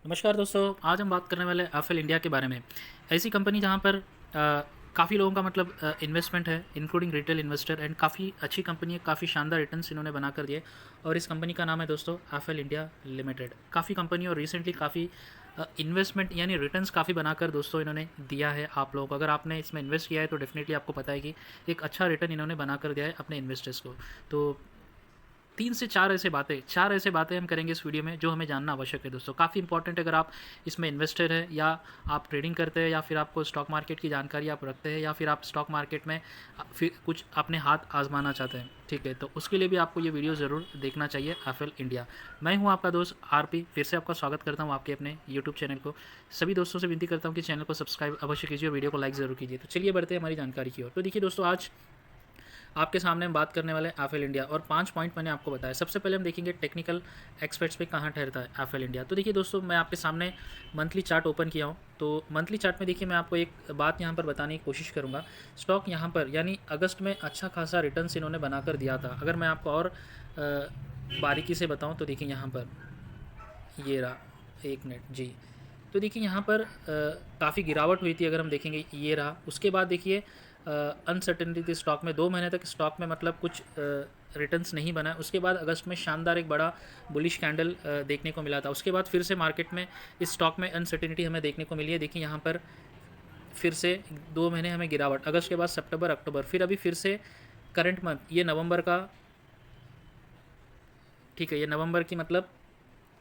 नमस्कार दोस्तों, आज हम बात करने वाले एफएल इंडिया के बारे में। ऐसी कंपनी जहां पर काफ़ी लोगों का इन्वेस्टमेंट है, इंक्लूडिंग रिटेल इन्वेस्टर, एंड काफ़ी अच्छी कंपनी है, काफ़ी शानदार रिटर्न्स इन्होंने बना कर दिए। और इस कंपनी का नाम है दोस्तों एफएल इंडिया लिमिटेड। काफ़ी कंपनी और रिसेंटली काफ़ी इन्वेस्टमेंट यानी रिटर्न्स काफ़ी बनाकर दोस्तों इन्होंने दिया है आप लोगों को। अगर आपने इसमें इन्वेस्ट किया है तो डेफिनेटली आपको पता है कि एक अच्छा रिटर्न इन्होंने बना कर दिया है अपने इन्वेस्टर्स को। तो 3 से 4 ऐसे बातें हम करेंगे इस वीडियो में जो हमें जानना आवश्यक है दोस्तों। काफ़ी इंपॉर्टेंट है अगर आप इसमें इन्वेस्टर है या आप ट्रेडिंग करते हैं या फिर आपको स्टॉक मार्केट की जानकारी आप रखते हैं या फिर आप स्टॉक मार्केट में फिर कुछ अपने हाथ आजमाना चाहते हैं, ठीक है, तो उसके लिए भी आपको ये वीडियो ज़रूर देखना चाहिए एफएल इंडिया। मैं हूँ आपका दोस्त आरपी, फिर से आपका स्वागत करता हूँ आपके अपने यूट्यूब चैनल को। सभी दोस्तों से विनती करता हूँ कि चैनल को सब्सक्राइब अवश्य कीजिए और वीडियो को लाइक ज़रूर कीजिए। तो चलिए बढ़ते हैं हमारी जानकारी की ओर। तो देखिए दोस्तों, आज आपके सामने हम बात करने वाले हैं एफएल इंडिया और 5 पॉइंट मैंने आपको बताया। सबसे पहले हम देखेंगे टेक्निकल एक्सपर्ट्स पे कहाँ ठहरता है एफएल इंडिया। तो देखिए दोस्तों, मैं आपके सामने मंथली चार्ट ओपन किया हूँ। तो मंथली चार्ट में देखिए मैं आपको एक बात यहाँ पर बताने की कोशिश करूँगा। स्टॉक यहाँ पर यानी अगस्त में अच्छा खासा रिटर्न्स इन्होंने बनाकर दिया था। अगर मैं आपको और बारीकी से बताऊँ तो देखिए यहाँ पर ये रहा, एक मिनट जी। तो देखिए यहाँ पर काफ़ी गिरावट हुई थी। अगर हम देखेंगे ये रहा, उसके बाद देखिए अनसर्टेनिटी थी स्टॉक में। 2 महीने तक स्टॉक में कुछ रिटर्न्स नहीं बना। उसके बाद अगस्त में शानदार एक बड़ा बुलिश कैंडल देखने को मिला था। उसके बाद फिर से मार्केट में इस स्टॉक में अनसर्टेनिटी हमें देखने को मिली है। देखिए यहाँ पर फिर से 2 महीने हमें गिरावट, अगस्त के बाद सितंबर अक्टूबर, फिर अभी फिर से करंट मंथ ये नवंबर का, ठीक है, ये नवंबर की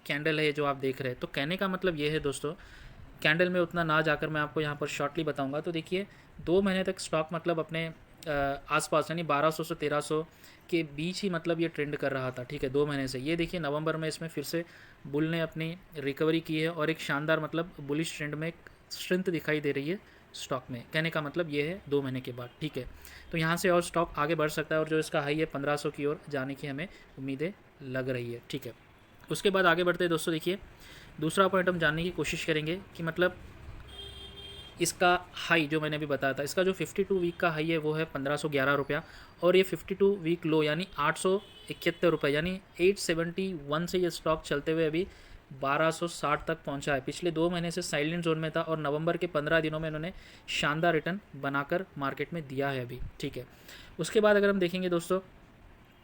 कैंडल है ये जो आप देख रहे हैं। तो कहने का मतलब ये है दोस्तों, कैंडल में उतना ना जाकर मैं आपको यहाँ पर शॉर्टली बताऊंगा। तो देखिए 2 महीने तक स्टॉक अपने आसपास यानी 1200 से 1300 के बीच ही ये ट्रेंड कर रहा था, ठीक है, 2 महीने से। ये देखिए नवंबर में इसमें फिर से बुल ने अपनी रिकवरी की है और एक शानदार बुलिश ट्रेंड में एक स्ट्रेंथ दिखाई दे रही है स्टॉक में। कहने का मतलब ये है 2 महीने के बाद, ठीक है। तो यहाँ से और स्टॉक आगे बढ़ सकता है और जो इसका हाई है 1500 की ओर जाने की हमें उम्मीदें लग रही है, ठीक है। उसके बाद आगे बढ़ते हैं दोस्तों। देखिए दूसरा पॉइंट हम जानने की कोशिश करेंगे कि इसका हाई जो मैंने अभी बताया था, इसका जो 52 वीक का हाई है वो है 1511 रुपया और ये 52 वीक लो यानी 871 रुपये यानी 871 से ये स्टॉक चलते हुए अभी 1260 तक पहुंचा है। पिछले 2 महीने से साइलेंट जोन में था और नवंबर के 15 दिनों में इन्होंने शानदार रिटर्न बनाकर मार्केट में दिया है अभी, ठीक है। उसके बाद अगर हम देखेंगे दोस्तों,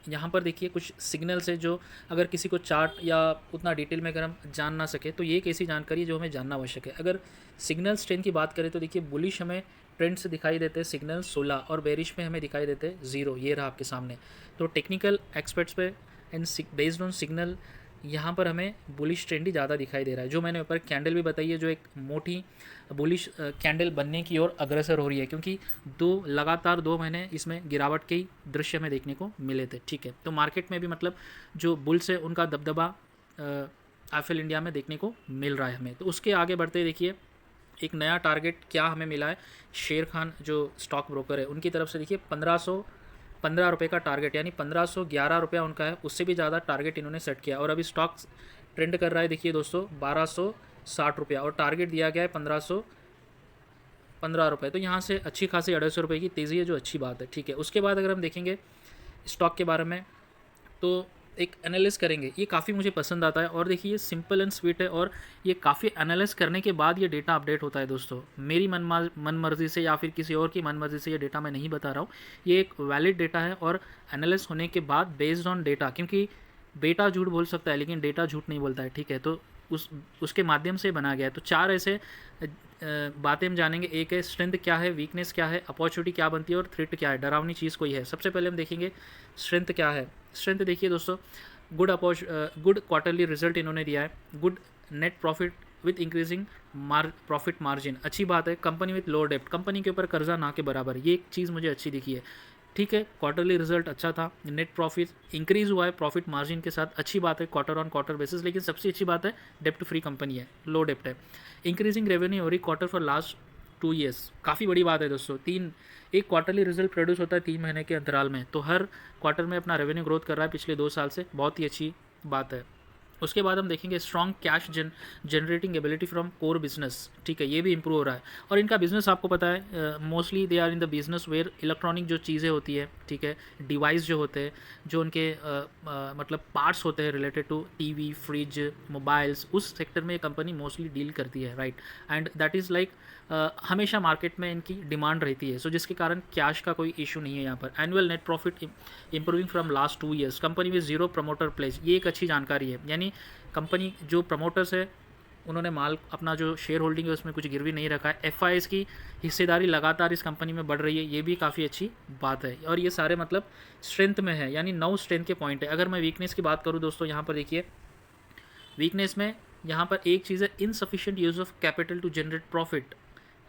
यहाँ पर देखिए कुछ सिग्नल्स है जो अगर किसी को चार्ट या उतना डिटेल में अगर हम जान ना सके तो ये एक ऐसी जानकारी है जो हमें जानना आवश्यक है। अगर सिग्नल स्ट्रेंथ की बात करें तो देखिए बुलिश हमें ट्रेंड से दिखाई देते हैं सिग्नल 16 और बेरिश में हमें दिखाई देते हैं 0। ये रहा आपके सामने। तो टेक्निकल एक्सपर्ट्स पे एंड बेस्ड ऑन सिग्नल यहाँ पर हमें बुलिश ट्रेंड ही ज़्यादा दिखाई दे रहा है। जो मैंने ऊपर कैंडल भी बताई है जो एक मोटी बुलिश कैंडल बनने की ओर अग्रसर हो रही है, क्योंकि लगातार 2 महीने इसमें गिरावट के ही दृश्य हमें देखने को मिले थे, ठीक है। तो मार्केट में भी जो बुल्स है उनका दबदबा एफएल इंडिया में देखने को मिल रहा है हमें। तो उसके आगे बढ़ते देखिए एक नया टारगेट क्या हमें मिला है। शेर खान जो स्टॉक ब्रोकर है उनकी तरफ से देखिए 1515 रुपये का टारगेट यानी 1511 रुपया उनका है, उससे भी ज़्यादा टारगेट इन्होंने सेट किया और अभी स्टॉक ट्रेंड कर रहा है देखिए दोस्तों 1260 रुपया और टारगेट दिया गया है 1515 रुपये। तो यहाँ से अच्छी खासी 250 रुपये की तेज़ी है जो अच्छी बात है, ठीक है। उसके बाद अगर हम देखेंगे स्टॉक के बारे में तो एक एनालिस करेंगे, ये काफ़ी मुझे पसंद आता है और देखिए ये सिंपल एंड स्वीट है और ये काफ़ी एनालिस करने के बाद ये डेटा अपडेट होता है दोस्तों। मेरी मन मर्जी से या फिर किसी और की मन मर्जी से ये डेटा मैं नहीं बता रहा हूँ, ये एक वैलिड डेटा है और एनालिस होने के बाद बेस्ड ऑन डेटा, क्योंकि बेटा झूठ बोल सकता है लेकिन डेटा झूठ नहीं बोलता है, ठीक है। तो उसके माध्यम से बना गया है। तो 4 ऐसे बातें हम जानेंगे। एक है स्ट्रेंथ क्या है, वीकनेस क्या है, अपॉर्चुनिटी क्या बनती है और थ्रेट क्या है, डरावनी चीज़ कोई है। सबसे पहले हम देखेंगे स्ट्रेंथ क्या है। स्ट्रेंथ देखिए दोस्तों, गुड क्वार्टरली रिजल्ट इन्होंने दिया है, good net profit with increasing profit margin, अच्छी बात है। कंपनी विथ लो डेप्ट, कंपनी के ऊपर कर्जा ना के बराबर, ये एक चीज़ मुझे अच्छी दिखी है, ठीक है। क्वार्टरली रिजल्ट अच्छा था, नेट प्रॉफिट इंक्रीज़ हुआ है प्रॉफिट मार्जिन के साथ, अच्छी बात है क्वार्टर ऑन क्वार्टर बेसिस। लेकिन सबसे अच्छी बात है डेप्ट फ्री कंपनी है, लो डेप्ट है। Increasing revenue every quarter for last 2 years, काफ़ी बड़ी बात है दोस्तों। एक क्वार्टरली रिजल्ट प्रोड्यूस होता है 3 महीने के अंतराल में, तो हर क्वार्टर में अपना रेवेन्यू ग्रोथ कर रहा है पिछले 2 साल से, बहुत ही अच्छी बात है। उसके बाद हम देखेंगे strong cash generating ability from core business, ठीक है, ये भी इंप्रूव हो रहा है। और इनका बिजनेस आपको पता है mostly they are in the business where electronic जो चीज़ें होती है, ठीक है, डिवाइस जो होते हैं, जो उनके मतलब पार्ट्स होते हैं related to TV, fridge, mobiles, उस सेक्टर में ये कंपनी मोस्टली डील करती है, right. And that is like हमेशा मार्केट में इनकी डिमांड रहती है, सो जिसके कारण कैश का कोई इशू नहीं है यहाँ पर। Annual net profit improving from last 2 years, company में जीरो प्रमोटर प्लेज, ये एक अच्छी जानकारी है। यानी कंपनी जो प्रमोटर्स है उन्होंने माल अपना जो शेयर होल्डिंग है उसमें कुछ गिरवी नहीं रखा है। एफआईएस की हिस्सेदारी लगातार इस कंपनी में बढ़ रही है, ये भी काफ़ी अच्छी बात है। और ये सारे मतलब स्ट्रेंथ में है, यानी 9 स्ट्रेंथ के पॉइंट है। अगर मैं वीकनेस की बात करूँ दोस्तों, यहाँ पर देखिए वीकनेस में यहाँ पर एक चीज़ है insufficient use of capital to generate profit,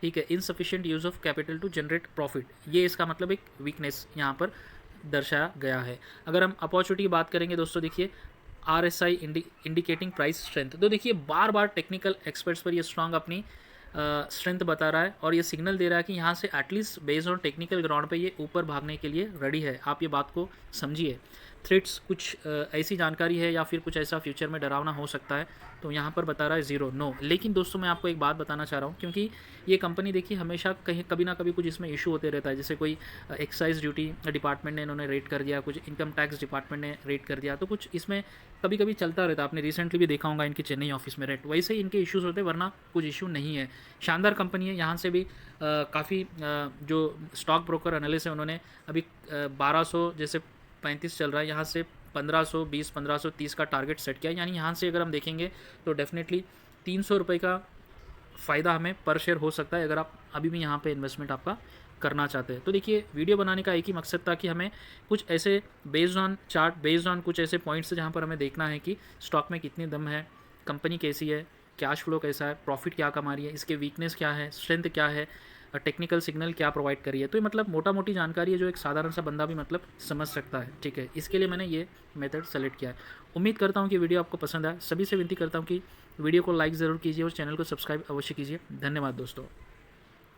ठीक है, insufficient use of capital to generate profit, ये इसका मतलब एक वीकनेस यहाँ पर दर्शाया गया है। अगर हम अपॉर्चुनिटी की बात करेंगे दोस्तों, देखिए RSI इंडिकेटिंग प्राइस स्ट्रेंथ, तो देखिए बार बार टेक्निकल एक्सपर्ट्स पर ये स्ट्रांग अपनी स्ट्रेंथ बता रहा है और ये सिग्नल दे रहा है कि यहाँ से at least based on technical ground पे ये ऊपर भागने के लिए रेडी है। आप ये बात को समझिए। थ्रेट्स कुछ ऐसी जानकारी है या फिर कुछ ऐसा फ्यूचर में डरावना हो सकता है, तो यहाँ पर बता रहा है ज़ीरो, नो। लेकिन दोस्तों मैं आपको एक बात बताना चाह रहा हूँ, क्योंकि ये कंपनी देखिए हमेशा कहीं कभी ना कभी कुछ इसमें इशू होते रहता है। जैसे कोई एक्साइज ड्यूटी डिपार्टमेंट ने इन्होंने रेड कर दिया, कुछ इनकम टैक्स डिपार्टमेंट ने रेड कर दिया, तो कुछ इसमें कभी कभी चलता रहता है। आपने रिसेंटली भी देखा होगा इनके चेन्नई ऑफिस में रेड, वैसे ही इनके इश्यूज़ होते हैं, वरना कुछ इशू नहीं है। शानदार कंपनी है, यहाँ से भी काफ़ी जो स्टॉक ब्रोकर एनालिस्ट है उन्होंने अभी 1200 जैसे 35 चल रहा है, यहाँ से 1520 1530 का टारगेट सेट किया। यानी यहाँ से अगर हम देखेंगे तो डेफिनेटली 300 रुपये का फ़ायदा हमें पर शेयर हो सकता है, अगर आप अभी भी यहाँ पे इन्वेस्टमेंट आपका करना चाहते हैं। तो देखिए वीडियो बनाने का एक ही मकसद था कि हमें कुछ ऐसे based on chart, based on कुछ ऐसे पॉइंट्स जहाँ पर हमें देखना है कि स्टॉक में कितनी दम है, कंपनी कैसी है, कैश फ्लो कैसा है, प्रॉफिट क्या कमा रही है, इसके वीकनेस क्या है, स्ट्रेंथ क्या है, टेक्निकल सिग्नल क्या प्रोवाइड करी है। तो ये मतलब मोटा मोटी जानकारी है जो एक साधारण सा बंदा भी मतलब समझ सकता है, ठीक है। इसके लिए मैंने ये मेथड सेलेक्ट किया है। उम्मीद करता हूँ कि वीडियो आपको पसंद आए। सभी से विनती करता हूँ कि वीडियो को लाइक ज़रूर कीजिए और चैनल को सब्सक्राइब अवश्य कीजिए। धन्यवाद दोस्तों।